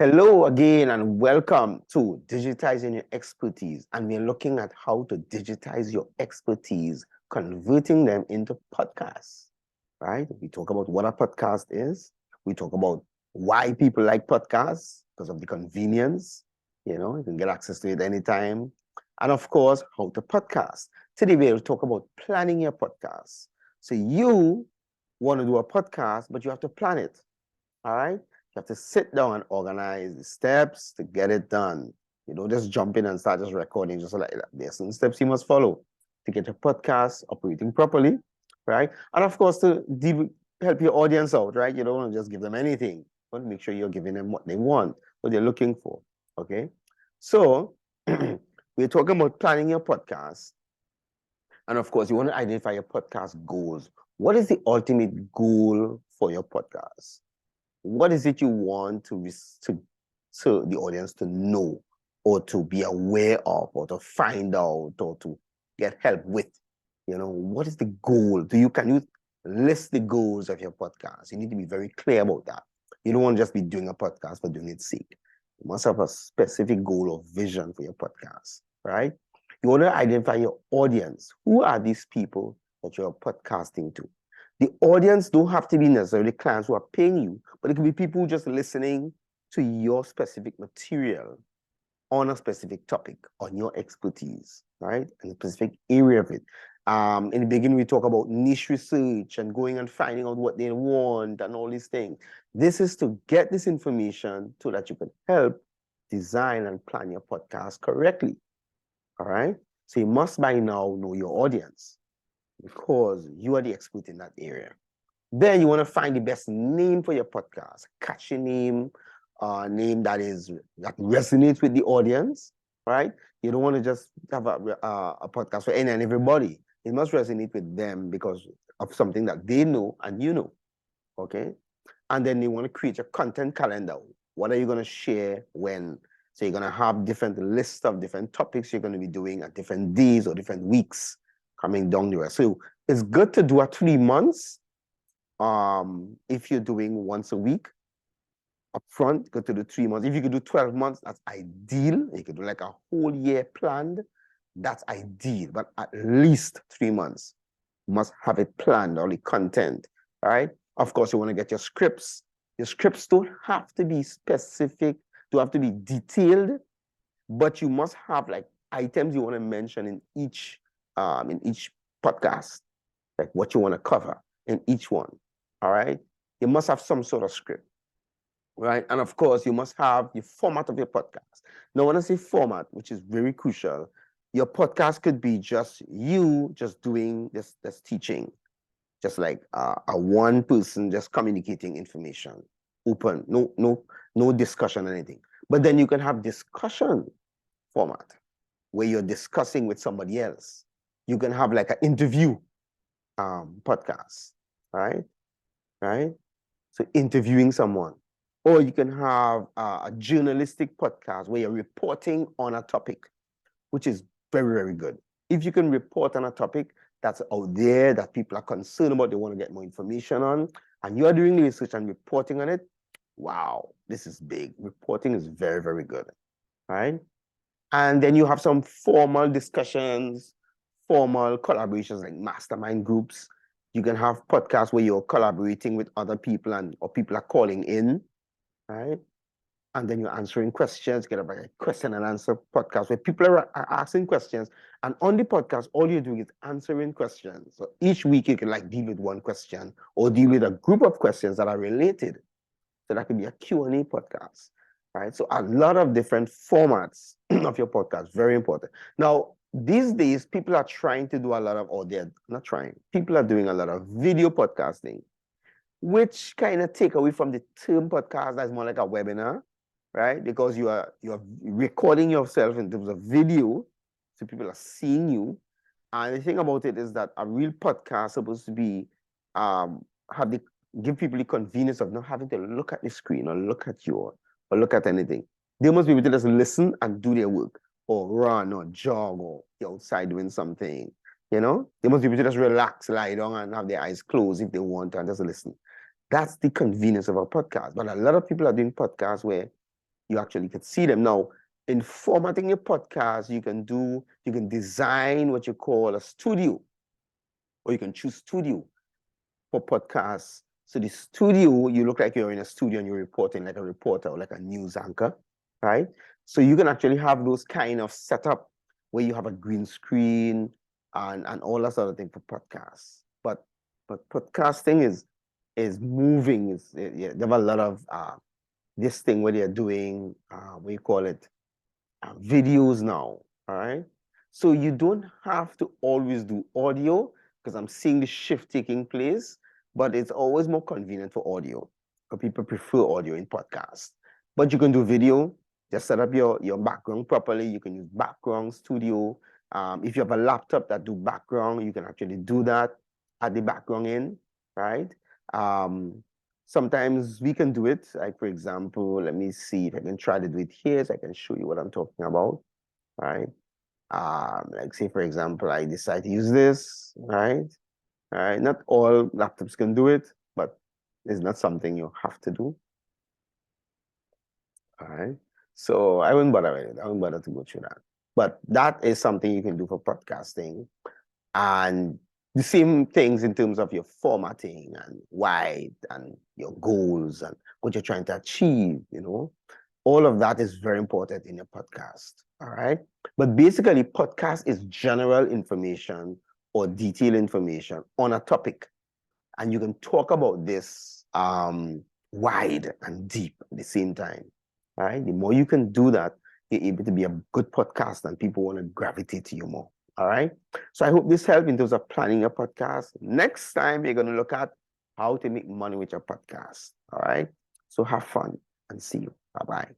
Hello again and welcome to Digitizing Your Expertise. And we're looking at how to digitize your expertise, converting them into podcasts, right? We talk about what a podcast is. We talk about why people like podcasts because of the convenience. You can get access to it anytime. And of course, how to podcast. Today, we'll talk about planning your podcast. So you want to do a podcast, but you have to plan it. All right. You have to sit down and organize the steps to get it done. You don't just jump in and start just recording just like that. There's some steps you must follow to get your podcast operating properly, right? And of course, to help your audience out, right? You don't want to just give them anything. You want to make sure you're giving them what they want, what they're looking for. Okay. So we're talking about planning your podcast. And of course, you want to identify your podcast goals. What is the ultimate goal for your podcast? What is it you want to the audience to know or to be aware of or to find out or to get help with? What is the goal? Can you list the goals of your podcast? You need to be very clear about that. You don't want to just be doing a podcast for doing its sake. You must have a specific goal or vision for your podcast, right? You want to identify your audience. Who are these people that you're podcasting to? The audience don't have to be necessarily clients who are paying you, but it can be people just listening to your specific material on a specific topic, on your expertise, right? In a specific area of it. In the beginning, we talk about niche research and going and finding out what they want and all these things. This is to get this information so that you can help design and plan your podcast correctly, all right? So you must by now know your audience because you are the expert in that area. Then you want to find the best name for your podcast, catchy name, name that resonates with the audience, right? You don't want to just have a podcast for any and everybody. It must resonate with them because of something that they know and you know, okay? And then you want to create a content calendar. What are you going to share when? So you're going to have different lists of different topics you're going to be doing at different days or different weeks coming down the road. So it's good to do a 3 months. If you're doing once a week upfront, go to the 3 months. If you could do 12 months, that's ideal. You could do like a whole year planned. That's ideal, but at least 3 months. You must have it planned, all the content, all right? Of course, you want to get your scripts. Your scripts don't have to be specific, don't have to be detailed, but you must have like items you want to mention in each podcast, like what you want to cover in each one. All right. You must have some sort of script, right? And of course, you must have the format of your podcast. Now, when I say format, which is very crucial, your podcast could be just you just doing this teaching, just like a one person just communicating information, open, no discussion or anything. But then you can have discussion format where you're discussing with somebody else. You can have like an interview podcast, right? Right? So interviewing someone. Or you can have a journalistic podcast where you're reporting on a topic, which is very, very good. If you can report on a topic that's out there that people are concerned about, they want to get more information on, and you are doing research and reporting on it, wow, this is big. Reporting is very, very good, right? And then you have some formal discussions, formal collaborations like mastermind groups. You can have podcasts where you're collaborating with other people or people are calling in, right? And then you're answering questions, get a question and answer podcast where people are asking questions. And on the podcast, all you're doing is answering questions. So each week you can like deal with one question or deal with a group of questions that are related. So that could be a Q&A podcast, right? So a lot of different formats of your podcast, very important. Now, these days, people are trying to do a lot of, or they're not trying, people are doing a lot of video podcasting, which kind of take away from the term podcast that's more like a webinar, right? Because you're recording yourself in terms of video, so people are seeing you. And the thing about it is that a real podcast is supposed to be have the give people the convenience of not having to look at the screen or look at you or look at anything. They must be able to just listen and do their work or run or jog or be outside doing something. They must be able to just relax, lie down and have their eyes closed if they want to and just listen. That's the convenience of a podcast. But a lot of people are doing podcasts where you actually could see them. Now, in formatting your podcast, you can design what you call a studio, or you can choose studio for podcasts. So the studio, you look like you're in a studio and you're reporting like a reporter or like a news anchor, right? So you can actually have those kind of setup where you have a green screen and all that sort of thing for podcasts. But podcasting is moving. Yeah, they have a lot of this thing where they're doing what you call it, videos now. All right. So you don't have to always do audio, because I'm seeing the shift taking place, but it's always more convenient for audio, because people prefer audio in podcasts. But you can do video. Just set up your background properly. You can use background studio. If you have a laptop that do background, you can actually do that, add the background in, right? Sometimes we can do it. Like, for example, let me see if I can try to do it here so I can show you what I'm talking about, right? Like, say, for example, I decide to use this, right? All right, not all laptops can do it, but it's not something you have to do. All right. So I wouldn't bother with it. I wouldn't bother to go through that. But that is something you can do for podcasting. And the same things in terms of your formatting and why and your goals and what you're trying to achieve, all of that is very important in your podcast. All right. But basically, podcast is general information or detailed information on a topic. And you can talk about this wide and deep at the same time. All right. The more you can do that, you're able to be a good podcast and people want to gravitate to you more. All right. So I hope this helped in terms of planning your podcast. Next time, we're going to look at how to make money with your podcast. All right. So have fun and see you. Bye-bye.